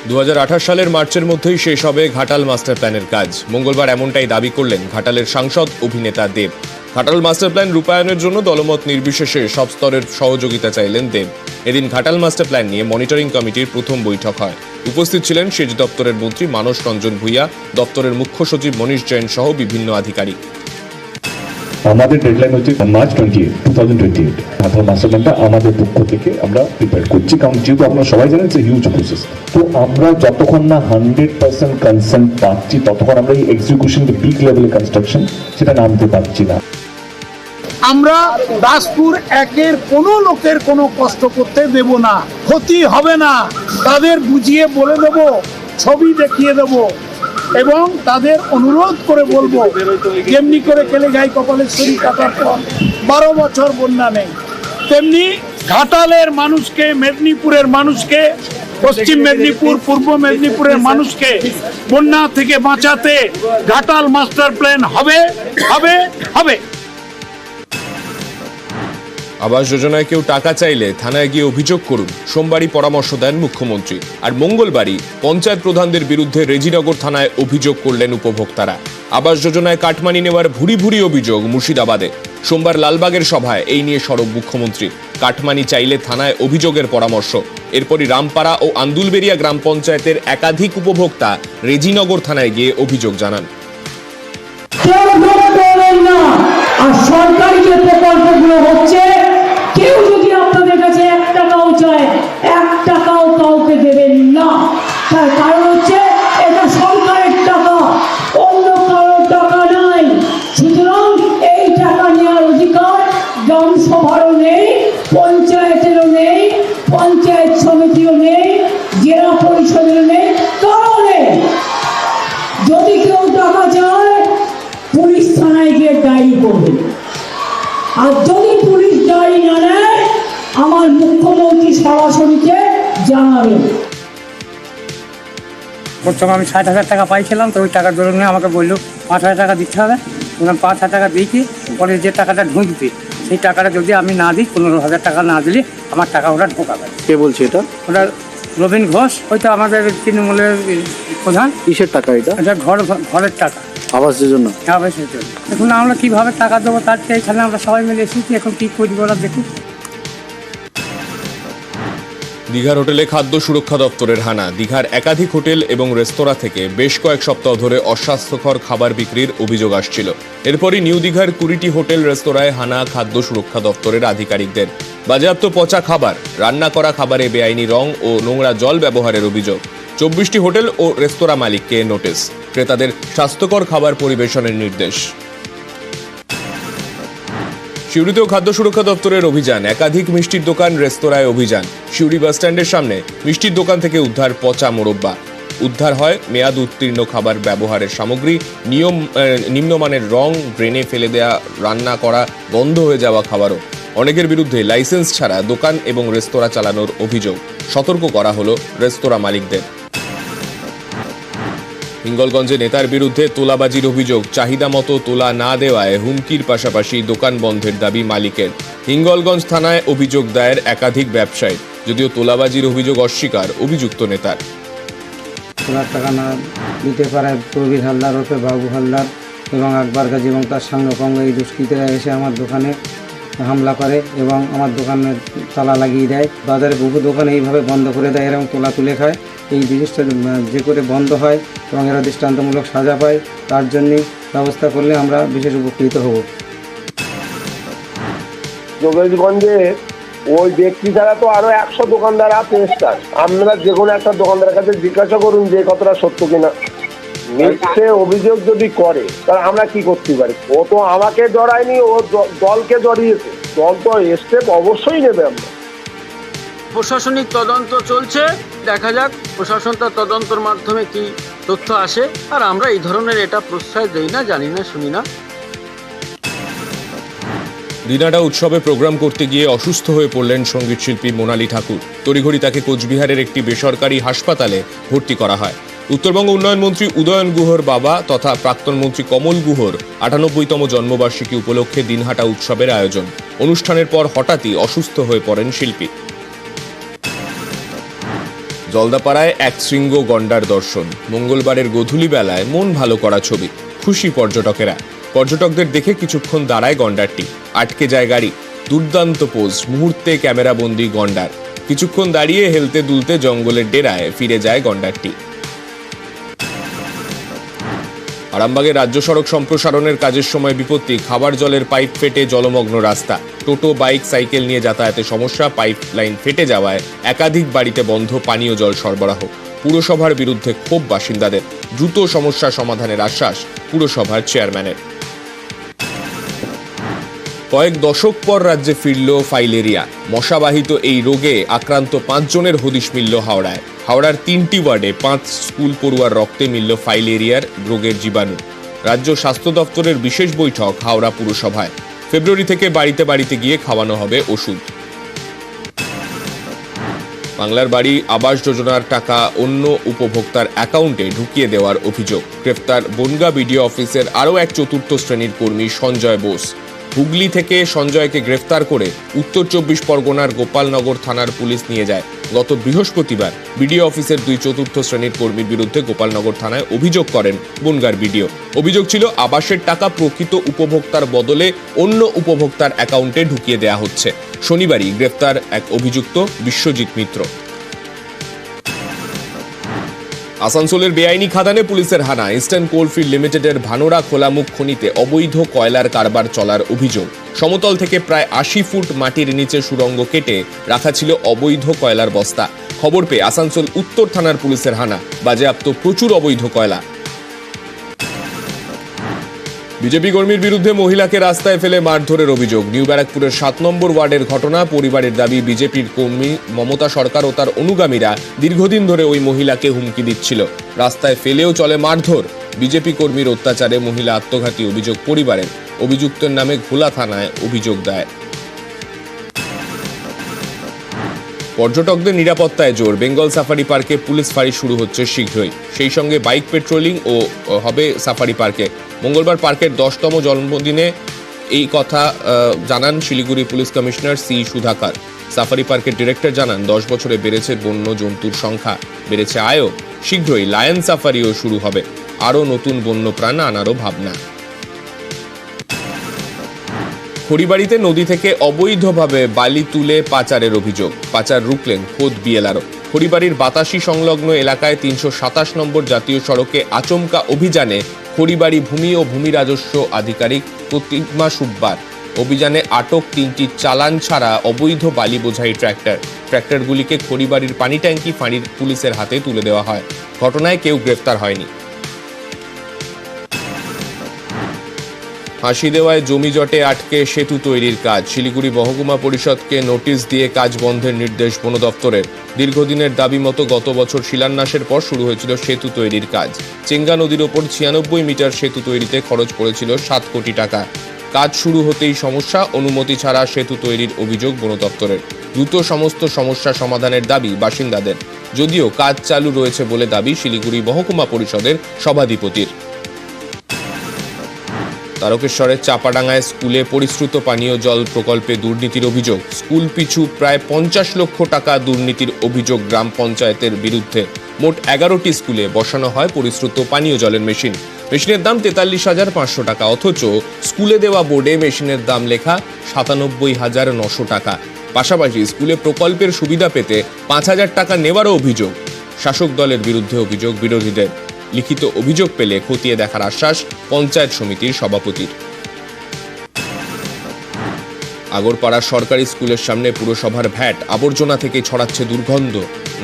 2028 সালের মার্চের মধ্যেই শেষ হবে ঘাটাল মাস্টার প্ল্যানের কাজ। মঙ্গলবার এমনটাই দাবি করলেন ঘাটালের সাংসদ অভিনেতা দেব। ঘাটাল মাস্টার প্ল্যান রূপায়ণের জন্য দলমত নির্বিশেষে সব স্তরের সহযোগিতা চাইলেন দেব। এদিন ঘাটাল মাস্টার প্ল্যান নিয়ে মনিটরিং কমিটির প্রথম বৈঠক হয়। উপস্থিত ছিলেন সেচ দপ্তরের মন্ত্রী মানস রঞ্জন ভূঁইয়া, দপ্তরের মুখ্য সচিব মনীষ জৈন সহ বিভিন্ন আধিকারিক। আমাদের ডেডলাইন হচ্ছে মার্চ 2028 ঘাটাল মাস্টার প্ল্যানটা আমাদের পক্ষ থেকে আমরা প্রিপেয়ার করছি, কারণ যেহেতু আপনারা সবাই জানেন যে হিউজ প্রসেস। তো আমরা যতক্ষণ না 100% কনসেন্ট পাচ্ছি ততক্ষণ আমরা এই এক্সিকিউশন পিক লেভেলের কনস্ট্রাকশন সেটা নামতে পারছি না। আমরা দাসপুর একের কোনো লোকের কোনো কষ্ট করতে দেব না, ক্ষতি হবে না। তাদের বুঝিয়ে বলে দেব, ছবি দেখিয়ে দেব এবং তাদের অনুরোধ করে বলবো, যেমনি করে কেলেঘাই কপালেশ্বরী কাটার পর 12 বছর বন্যা নেই, তেমনি ঘাটালের মানুষকে, মেদিনীপুরের মানুষকে, পশ্চিম মেদিনীপুর, পূর্ব মেদিনীপুরের মানুষকে বন্যা থেকে বাঁচাতে ঘাটাল মাস্টার প্ল্যান হবে হবে হবে। আবাস যোজনায় কেউ টাকা চাইলে থানায় গিয়ে অভিযোগ করুন, সোমবারই পরামর্শ দেন মুখ্যমন্ত্রী। আর মঙ্গলবারই পঞ্চায়েত প্রধানদের বিরুদ্ধে রেজিনগর থানায় অভিযোগ করলেন উপভোক্তারা। আবাস যোজনায় কাটমানি নেওয়ার ভুরি ভুরি অভিযোগ মুর্শিদাবাদে। সোমবার লালবাগের সভায় এই নিয়ে সরব মুখ্যমন্ত্রী। কাটমানি চাইলে থানায় অভিযোগের পরামর্শ। এরপরই রামপাড়া ও আন্দুলবেরিয়া গ্রাম পঞ্চায়েতের একাধিক উপভোক্তা রেজিনগর থানায় গিয়ে অভিযোগ জানান। আর সরকারি যে প্রকল্পগুলো হচ্ছে, কেউ যদি আপনাদের কাছে 1 টাকাও চায়, 1 টাকাও কাউকে দেবেন না। তার কারণ হচ্ছে এটা সরকারের টাকা, অন্য কারোর টাকা নাই। সুতরাং এই টাকা নেওয়ার অধিকার গ্রাম সভারও নেই, পঞ্চায়েতেরও নেই, পঞ্চায়েত সমিতিও নেই, জেলা পরিষদেরও নেই, কারও নেই। যদি কেউ টাকা চায় পুলিশ থানায় গিয়ে ডায়েরি করবে, আর যদি পুলিশ ডায়েরি না নেয় আমার মুখ্যমন্ত্রী সরাসরিকে জানাবে। প্রথমে আমি 60,000 টাকা পাইছিলাম, তো ওই টাকার জন্য আমাকে বললো 5,000 টাকা দিতে হবে। 5,000 টাকা দিয়েছি, পরে যে টাকাটা ঢুকবে সেই টাকাটা যদি আমি না দিই, 15,000 টাকা না দিলে আমার টাকা ওরা ঢোকাবে। কে বলছে এটা? ওটা রবীন ঘোষ, হয়তো আমাদের তৃণমূলের প্রধান। কিসের টাকা এটা? এটা ঘরের টাকা, আবাসের জন্য। আবাসের জন্য। এখন আমরা কিভাবে টাকা দেবো তার চেয়ে এখানে আমরা সবাই মিলে এসেছি, এখন কি করি ওরা দেখুন। দীঘার হোটেলে খাদ্য সুরক্ষা দপ্তরের হানা। দীঘার একাধিক হোটেল এবং রেস্তোরাঁ থেকে বেশ কয়েক সপ্তাহ ধরে অস্বাস্থ্যকর খাবার বিক্রির অভিযোগ আসছিল। এরপরই নিউ দীঘার 20টি হোটেল রেস্তোরাঁয় হানা খাদ্য সুরক্ষা দপ্তরের আধিকারিকদের। বাজেয়াপ্ত পচা খাবার, রান্না করা খাবারে বেআইনি রং ও নোংরা জল ব্যবহারের অভিযোগ। 24টি হোটেল ও রেস্তোরাঁ মালিককে নোটিশ, ক্রেতাদের স্বাস্থ্যকর খাবার পরিবেশনের নির্দেশ। সিউড়িতেও খাদ্য সুরক্ষা দপ্তরের অভিযান। একাধিক মিষ্টির দোকান, রেস্তোরাঁয় অভিযান। সিউড়ি বাস স্ট্যান্ডের সামনে মিষ্টির দোকান থেকে উদ্ধার পচা মোরব্বা। উদ্ধার হয় মেয়াদ উত্তীর্ণ খাবার ব্যবহারের সামগ্রী, নিম্নমানের রং, ড্রেনে ফেলে দেয়া, রান্না করা বন্ধ হয়ে যাওয়া খাবারও। অনেকের বিরুদ্ধে লাইসেন্স ছাড়া দোকান এবং রেস্তোরাঁ চালানোর অভিযোগ। সতর্ক করা হলো রেস্তোরাঁ মালিকদের। হিঙ্গলগঞ্জে নেতার বিরুদ্ধে তোলাবাজির অভিযোগ। চাহিদা মতো তোলা না দেওয়ায় হুমকির পাশাপাশি দোকান বন্ধের দাবি মালিকের। হিঙ্গলগঞ্জ থানায় অভিযোগ দায়ের একাধিক ব্যবসায়ী, যদিও তোলাবাজির অভিযোগ অস্বীকার অভিযুক্ত নেতার। তোলার টাকা না দিতে পারে প্রবীর হালদার ওরফে বাবু হালদার এবং আকবর গাজী এবং তার সঙ্গ এই দুষ্কৃতীরা এসে আমার দোকানে হামলা করে এবং আমার দোকানে তালা লাগিয়ে দেয়। বাজারে বহু দোকান এইভাবে বন্ধ করে দেয় এবং তোলা তুলে খায়। এই জিনিসটা যে করে বন্ধ হয় এবং এরা দৃষ্টান্তমূলক সাজা পায়, তার জন্যে ব্যবস্থা করলে আমরা বিশেষ উপকৃত হব। যোগেশগঞ্জে ওই ব্যক্তি ছাড়া তো আরো 100 দোকানদার আছে। আপনারা যে কোনো একটা দোকানদারের কাছে জিজ্ঞাসা করুন যে কতটা সত্য কিনা। মিথ্যে অভিযোগ যদি করে তাহলে আমরা কি করতে পারি? ও তো আমাকে জড়ায়নি, ও দলকে জড়িয়েছে। দল তো স্টেপ অবশ্যই নেবে। আমরা প্রশাসনিক তদন্ত চলছে, দেখা যাক প্রশাসন তার তদন্তের মাধ্যমে কি তথ্য আসে। আর আমরা এই ধরনের এটা প্রশ্রয় দেই না, জানি না, শুনি না। দিনাটা উৎসবে প্রোগ্রাম করতে গিয়ে অসুস্থ হয়ে পড়লেন সঙ্গীত শিল্পী মোনালি ঠাকুর। তড়িঘড়ি তাকে কোচবিহারের একটি বেসরকারি হাসপাতালে ভর্তি করা হয়। উত্তরবঙ্গ উন্নয়ন মন্ত্রী উদয়ন গুহর বাবা তথা প্রাক্তন মন্ত্রী কমল গুহর 98তম জন্মবার্ষিকী উপলক্ষে দিনহাটা উৎসবের আয়োজন। অনুষ্ঠানের পর হঠাৎই অসুস্থ হয়ে পড়েন শিল্পী। জলদাপাড়ায় এক শৃঙ্গ গন্ডার দর্শন, মঙ্গলবারের গধূলি বেলায় মন ভালো করা ছবি, খুশি পর্যটকেরা। পর্যটকদের দেখে কিছুক্ষণ দাঁড়ায় গন্ডারটি, আটকে যায় গাড়ি। দুর্দান্ত পোজ, মুহূর্তে ক্যামেরাবন্দি গন্ডার। কিছুক্ষণ দাঁড়িয়ে হেলতে দুলতে জঙ্গলের ডেরায় ফিরে যায় গন্ডারটি। আরামবাগে রাজ্য সড়ক সম্প্রসারণের কাজের সময় বিপত্তি, খাবার জলের পাইপ ফেটে জলমগ্ন রাস্তা। টোটো, বাইক, সাইকেল নিয়ে যাতায়াতে সমস্যা, পাইপ লাইন ফেটে যাওয়ায় একাধিক বাড়িতে বন্ধ পানীয় জল সরবরাহ। পুরসভার বিরুদ্ধে ক্ষোভ বাসিন্দাদের, দ্রুত সমস্যা সমাধানের আশ্বাস পুরসভার চেয়ারম্যানের। কয়েক দশক পর রাজ্যে ফিরল ফাইলেরিয়া। মশাবাহিত এই রোগে আক্রান্ত 5 জনের হদিশ মিলল হাওড়ায়। হাওড়ার 3টি ওয়ার্ডে 5 স্কুল পড়ুয়ার রক্তে মিলল ফাইলেরিয়ার রোগের জীবাণু। রাজ্য স্বাস্থ্য দপ্তরের বিশেষ বৈঠক হাওড়া পুরসভায়। ফেব্রুয়ারি থেকে বাড়িতে বাড়িতে গিয়ে খাওয়ানো হবে ওষুধ। বাংলার বাড়ি আবাস যোজনার টাকা অন্য উপভোক্তার অ্যাকাউন্টে ঢুকিয়ে দেওয়ার অভিযোগ। গ্রেফতার বনগা বিডিও অফিসের আরও এক 4র্থ শ্রেণীর কর্মী সঞ্জয় বোস। হুগলি থেকে সঞ্জয়কে গ্রেফতার করে উত্তর 24 পরগনার গোপালনগর থানার পুলিশ নিয়ে যায়। গত বৃহস্পতিবার বিডিও অফিসের 2 4র্থ শ্রেণীর কর্মীর বিরুদ্ধে গোপালনগর থানায় অভিযোগ করেন বনগার বিডিও। অভিযোগ ছিল আবাসের টাকা প্রকৃত উপভোক্তার বদলে অন্য উপভোক্তার অ্যাকাউন্টে ঢুকিয়ে দেওয়া হচ্ছে। শনিবারই গ্রেফতার এক অভিযুক্ত বিশ্বজিৎ মিত্র। আসানসোলের বেআইনি খাদানে পুলিশের হানা। ইস্টার্ন কোলফিল্ড লিমিটেডের ভানোরা খোলামুখ খনিতে অবৈধ কয়লার কারবার চলার অভিযোগ। সমতল থেকে প্রায় 80 ফুট মাটির নিচে সুড়ঙ্গ কেটে রাখা ছিল অবৈধ কয়লার বস্তা। খবর পেয়ে আসানসোল উত্তর থানার পুলিশের হানা, বাজেয়াপ্ত প্রচুর অবৈধ কয়লা। বিজেপি কর্মীর বিরুদ্ধে মহিলাকে রাস্তায় ফেলে মারধরের অভিযোগ। নিউ ব্যারাকপুরের 7 নম্বর ওয়ার্ডের ঘটনা। পরিবারের দাবি, বিজেপির কর্মী মমতা সরকার ও তার অনুগামীরা দীর্ঘদিন ধরে ওই মহিলাকে হুমকি দিচ্ছিল। রাস্তায় ফেলেও চলে মারধর। বিজেপি কর্মীর অত্যাচারে মহিলা আত্মঘাতী অভিযোগ পরিবারের। অভিযুক্তের নামে ঘোলা থানায় অভিযোগ দেয়। পর্যটকদের নিরাপত্তায় জোর। বেঙ্গল সাফারি পার্কে পুলিশ ফাঁড়ি শুরু হচ্ছে শীঘ্রই। সেই সঙ্গে বাইক পেট্রোলিং ও হবে সাফারি পার্কে। মঙ্গলবার পার্কের 10তম জন্মদিনে এই কথা জানান Siliguri police commissioner C Sudhakar. Safari পার্কের ডিরেক্টর জানান, 10 বছরে বেড়েছে বন্য জন্তুর সংখ্যা, বেড়েছে আয়ও। শীঘ্রই লায়ন সাফারিও শুরু হবে। আরও নতুন বন্য প্রাণ আনারও ভাবনা। খড়িবাড়িতে নদী থেকে অবৈধভাবে বালি তুলে পাচারের অভিযোগ। পাচার রুখলেন খোদ বিএলআরও। খড়িবাড়ির বাতাসি সংলগ্ন এলাকায় 327 নম্বর জাতীয় সড়কে আচমকা অভিযানে খড়িবাড়ি ভূমি ও ভূমি রাজস্ব আধিকারিক প্রতিমা সুব্বার। অভিযানে আটক 3টি চালান ছাড়া অবৈধ বালি বোঝাই ট্র্যাক্টর। ট্র্যাক্টরগুলিকে খড়িবাড়ির পানি ট্যাঙ্কি ফাঁড়ির পুলিশের হাতে তুলে দেওয়া হয়। ঘটনায় কেউ গ্রেফতার হয়নি। ফাঁসি দেওয়ায় জমি জটে আটকে সেতু তৈরির কাজ। শিলিগুড়ি মহকুমা পরিষদকে নোটিশ দিয়ে কাজ বন্ধের নির্দেশ বন দপ্তরের। দীর্ঘদিনের দাবি মতো গত বছর শিলান্যাসের পর শুরু হয়েছিল সেতু তৈরির কাজ। চেঙ্গা নদীর ওপর 96 মিটার সেতু তৈরিতে খরচ পড়েছিল 7 কোটি টাকা। কাজ শুরু হতেই সমস্যা, অনুমতি ছাড়া সেতু তৈরির অভিযোগ বন দপ্তরের। দ্রুত সমস্ত সমস্যা সমাধানের দাবি বাসিন্দাদের। যদিও কাজ চালু রয়েছে বলে দাবি শিলিগুড়ি মহকুমা পরিষদের সভাধিপতির। তারকেশ্বরের চাপাডাঙ্গায় স্কুলে পরিশ্রুত পানীয় জল প্রকল্পে দুর্নীতির অভিযোগ। স্কুল পিছু প্রায় 50 লক্ষ টাকা দুর্নীতির অভিযোগ গ্রাম পঞ্চায়েতের বিরুদ্ধে। মোট 11টি স্কুলে বসানো হয় পরিশ্রুত পানীয় জলের মেশিন। মেশিনের দাম 43,500 টাকা, অথচ স্কুলে দেওয়া বোর্ডে মেশিনের দাম লেখা 97,900 টাকা। পাশাপাশি স্কুলে প্রকল্পের সুবিধা পেতে 5,000 টাকা নেওয়ারও অভিযোগ। শাসক দলের বিরুদ্ধে অভিযোগ বিরোধীদের। লিখিত অভিযোগ পেলে খতিয়ে দেখার আশ্বাস পঞ্চায়েত সমিতির সভাপতির। আগরপাড়া সরকারি স্কুলের সামনে পুরসভার ভ্যাট আবর্জনা থেকে ছড়াচ্ছে দুর্গন্ধ।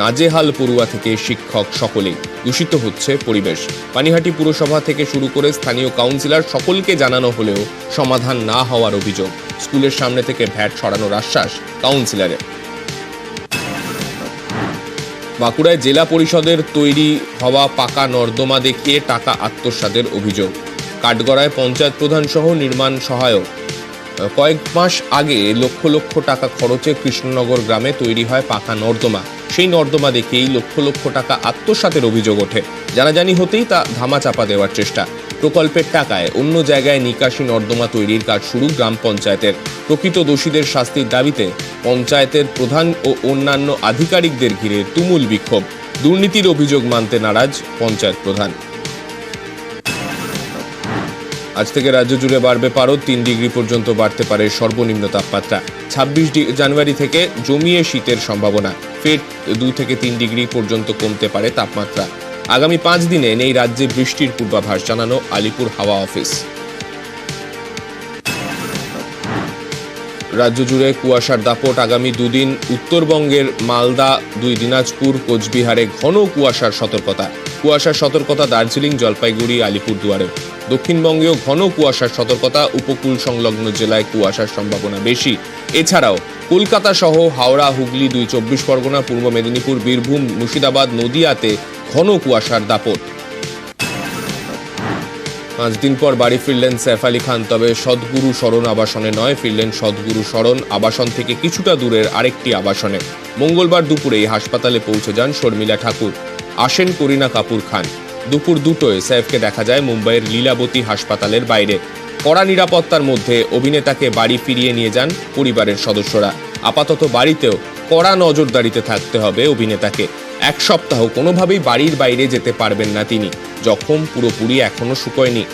নাজেহাল পড়ুয়া থেকে শিক্ষক সকলেই। দূষিত হচ্ছে পরিবেশ। পানিহাটি পুরসভা থেকে শুরু করে স্থানীয় কাউন্সিলর সকলকে জানানো হলেও সমাধান না হওয়ার অভিযোগ। স্কুলের সামনে থেকে ভ্যাট সরানোর আশ্বাস কাউন্সিলরের। বাঁকুড়ায় জেলা পরিষদের তৈরি হওয়া পাকা নর্দমা দেখিয়ে টাকা আত্মসাতের অভিযোগ। কাঠগড়ায় পঞ্চায়েত প্রধান সহ নির্মাণ সহায়ক। কয়েক মাস আগে লক্ষ লক্ষ টাকা খরচে কৃষ্ণনগর গ্রামে তৈরি হয় পাকা নর্দমা। সেই নর্দমা দেখেই লক্ষ লক্ষ টাকা আত্মসাতের অভিযোগ ওঠে। জানাজানি হতেই তা ধামাচাপা দেওয়ার চেষ্টা। প্রকল্পের টাকায় অন্য জায়গায় নিকাশি নর্দমা তৈরির কাজ শুরু গ্রাম পঞ্চায়েতের। প্রকৃত দোষীদের শাস্তির দাবিতে পঞ্চায়েতের প্রধান ও অন্যান্য আধিকারিকদের ঘিরে তুমুল বিক্ষোভ। দুর্নীতির অভিযোগ মানতে নারাজ পঞ্চায়েত প্রধান। আজ থেকে রাজ্য জুড়ে বাড়বে পারদ, 3 ডিগ্রি পর্যন্ত বাড়তে পারে সর্বনিম্ন তাপমাত্রা। 26 জানুয়ারি থেকে জমিয়ে শীতের সম্ভাবনা, ফের 2 থেকে 3 ডিগ্রি পর্যন্ত কমতে পারে তাপমাত্রা। আগামী 5 দিনে নেই রাজ্যে বৃষ্টির পূর্বাভাস, জানানো আলিপুর হাওয়া অফিস। রাজ্য জুড়ে কুয়াশার দাপট, আগামী 2 দিন উত্তরবঙ্গের মালদা, 2 দিনাজপুর, কোচবিহারে ঘন কুয়াশার সতর্কতা। কুয়াশার সতর্কতা দার্জিলিং, জলপাইগুড়ি, আলিপুরদুয়ারে। দক্ষিণবঙ্গেও ঘন কুয়াশার সতর্কতা, উপকূল সংলগ্ন জেলায় কুয়াশার সম্ভাবনা বেশি। এছাড়াও কলকাতা সহ হাওড়া, হুগলি, 2 চব্বিশ পরগনা, পূর্ব মেদিনীপুর, বীরভূম, মুর্শিদাবাদ, নদিয়াতে ঘন কুয়াশার দাপট। 5 দিন পর বাড়ি ফিরলেন সৈফ আলী খান, তবে সদ্গুরু শরণ আবাসনে নয়, ফিরলেন সদ্গুরু শরণ আবাসন থেকে কিছুটা দূরের আরেকটি আবাসনে। মঙ্গলবার দুপুরেই হাসপাতালে পৌঁছে যান শর্মিলা ঠাকুর, আসেন করিনা কাপুর খান। দুপুর 2টোয় সৈফকে দেখা যায় মুম্বাইয়ের লীলাবতী হাসপাতালের বাইরে। কড়া নিরাপত্তার মধ্যে অভিনেতাকে বাড়ি ফিরিয়ে নিয়ে যান পরিবারের সদস্যরা। আপাতত বাড়িতেও কড়া নজরদারিতে থাকতে হবে অভিনেতাকে। 1 সপ্তাহ কোনোভাবেই বাড়ির বাইরে যেতে পারবেন না তিনি। জখম পুরোপুরি এখনো শুকোয়নি।